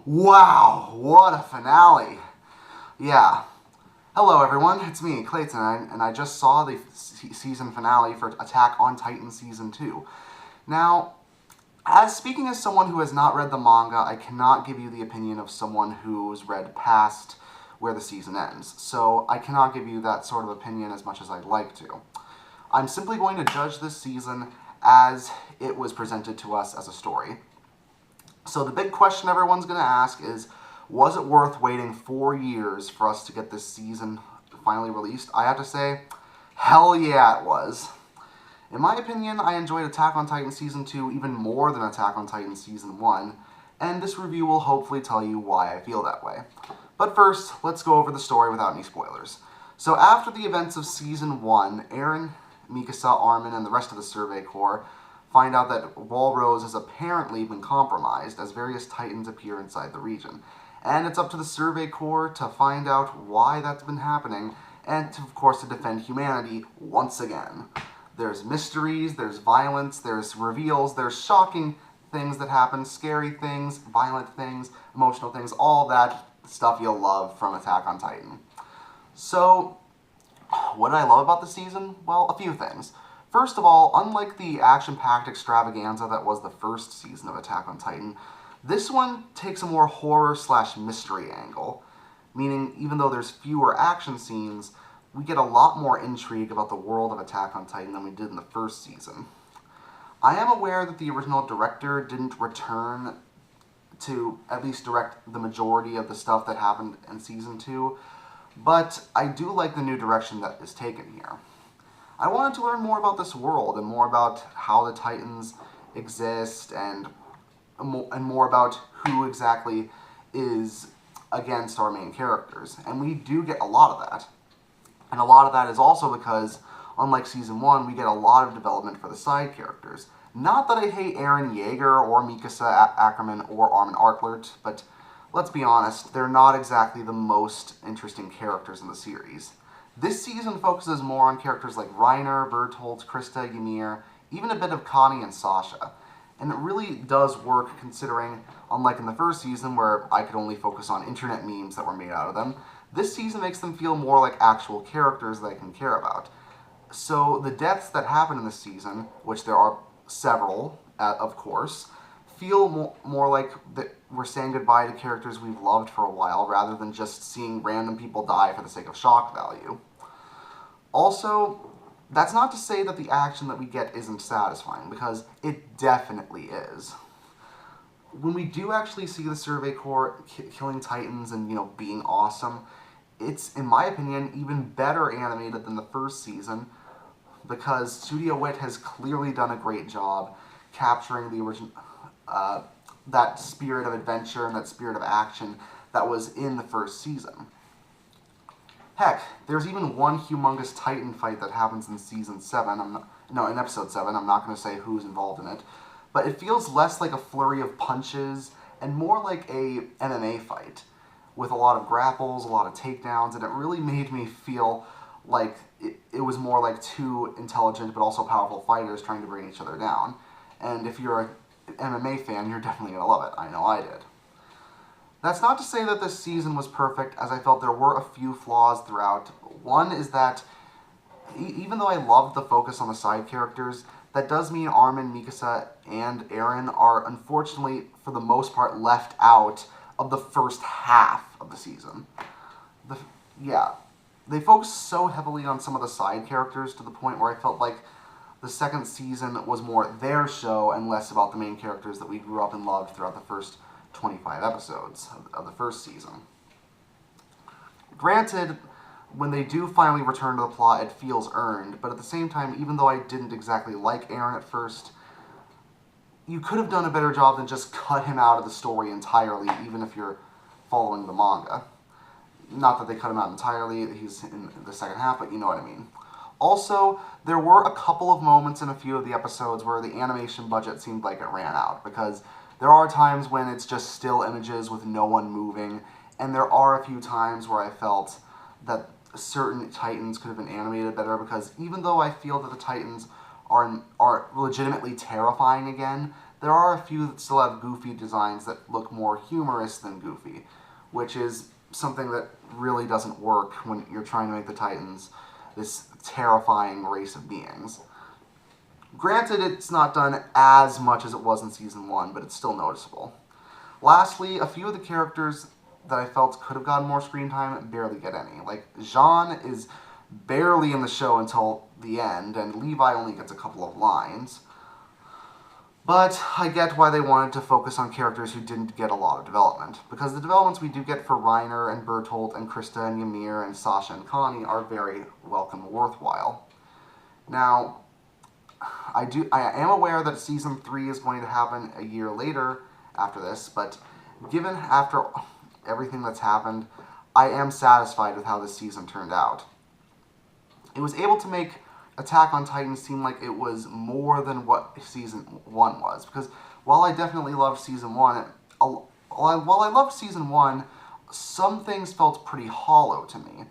Wow, what a finale! Yeah. Hello, everyone. It's me, Clayton, and I just saw the season finale for Attack on Titan Season 2. Now, speaking as someone who has not read the manga, I cannot give you the opinion of someone who's read past where the season ends. So I cannot give you that sort of opinion as much as I'd like to. I'm simply going to judge this season as it was presented to us as a story. So the big question everyone's going to ask is, was it worth waiting 4 years for us to get this season finally released? I have to say, hell yeah it was. In my opinion, I enjoyed Attack on Titan Season 2 even more than Attack on Titan Season 1, and this review will hopefully tell you why I feel that way. But first, let's go over the story without any spoilers. So after the events of Season 1, Eren, Mikasa, Armin, and the rest of the Survey Corps find out that Walrose has apparently been compromised as various Titans appear inside the region. And it's up to the Survey Corps to find out why that's been happening, and of course to defend humanity once again. There's mysteries, there's violence, there's reveals, there's shocking things that happen, scary things, violent things, emotional things, all that stuff you'll love from Attack on Titan. So, what did I love about the season? Well, a few things. First of all, unlike the action-packed extravaganza that was the first season of Attack on Titan, this one takes a more horror/mystery angle, meaning even though there's fewer action scenes, we get a lot more intrigue about the world of Attack on Titan than we did in the first season. I am aware that the original director didn't return to at least direct the majority of the stuff that happened in Season 2, but I do like the new direction that is taken here. I wanted to learn more about this world and more about how the Titans exist and more about who exactly is against our main characters. And we do get a lot of that. And a lot of that is also because, unlike Season 1, we get a lot of development for the side characters. Not that I hate Eren Yeager or Mikasa Ackerman or Armin Arklert, but let's be honest, they're not exactly the most interesting characters in the series. This season focuses more on characters like Reiner, Bertolt, Krista, Ymir, even a bit of Connie and Sasha. And it really does work considering, unlike in the first season where I could only focus on internet memes that were made out of them, this season makes them feel more like actual characters that I can care about. So the deaths that happen in this season, which there are several, of course, feel more like that we're saying goodbye to characters we've loved for a while rather than just seeing random people die for the sake of shock value. Also, that's not to say that the action that we get isn't satisfying, because it definitely is. When we do actually see the Survey Corps killing Titans and, being awesome, it's, in my opinion, even better animated than the first season, because Studio Wit has clearly done a great job capturing the original, that spirit of adventure and that spirit of action that was in the first season. Heck, there's even one humongous Titan fight that happens in Season 7, in Episode 7, I'm not going to say who's involved in it, but it feels less like a flurry of punches and more like a MMA fight, with a lot of grapples, a lot of takedowns, and it really made me feel like it was more like two intelligent but also powerful fighters trying to bring each other down. And if you're an MMA fan, you're definitely going to love it. I know I did. That's not to say that this season was perfect, as I felt there were a few flaws throughout. One is that, even though I loved the focus on the side characters, that does mean Armin, Mikasa, and Eren are unfortunately, for the most part, left out of the first half of the season. They focused so heavily on some of the side characters to the point where I felt like the second season was more their show and less about the main characters that we grew up and loved throughout the first 25 episodes of the first season. Granted, when they do finally return to the plot, it feels earned, but at the same time, even though I didn't exactly like Eren at first, you could have done a better job than just cut him out of the story entirely, even if you're following the manga. Not that they cut him out entirely, he's in the second half, but you know what I mean. Also, there were a couple of moments in a few of the episodes where the animation budget seemed like it ran out, because there are times when it's just still images with no one moving, and there are a few times where I felt that certain Titans could have been animated better, because even though I feel that the Titans are legitimately terrifying again, there are a few that still have goofy designs that look more humorous than goofy, which is something that really doesn't work when you're trying to make the Titans this terrifying race of beings. Granted, it's not done as much as it was in Season 1, but it's still noticeable. Lastly, a few of the characters that I felt could have gotten more screen time barely get any. Like, Jean is barely in the show until the end, and Levi only gets a couple of lines. But I get why they wanted to focus on characters who didn't get a lot of development, because the developments we do get for Reiner and Bertolt and Krista and Ymir and Sasha and Connie are very welcome and worthwhile. Now, I am aware that Season 3 is going to happen a year later after this, but given after everything that's happened, I am satisfied with how this season turned out. It was able to make Attack on Titan seem like it was more than what Season 1 was, because while I definitely loved Season 1, while I loved Season 1, some things felt pretty hollow to me.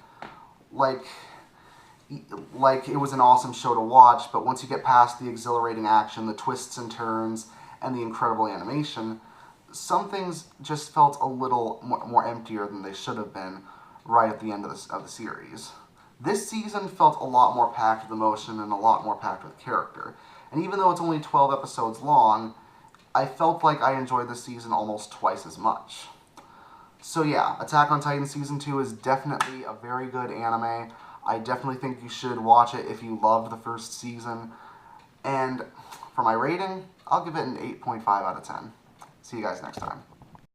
Like it was an awesome show to watch, but once you get past the exhilarating action, the twists and turns, and the incredible animation, some things just felt a little more emptier than they should have been right at the end of the series. This season felt a lot more packed with emotion and a lot more packed with character. And even though it's only 12 episodes long, I felt like I enjoyed this season almost twice as much. So yeah, Attack on Titan Season 2 is definitely a very good anime. I definitely think you should watch it if you loved the first season. And for my rating, I'll give it an 8.5 out of 10. See you guys next time.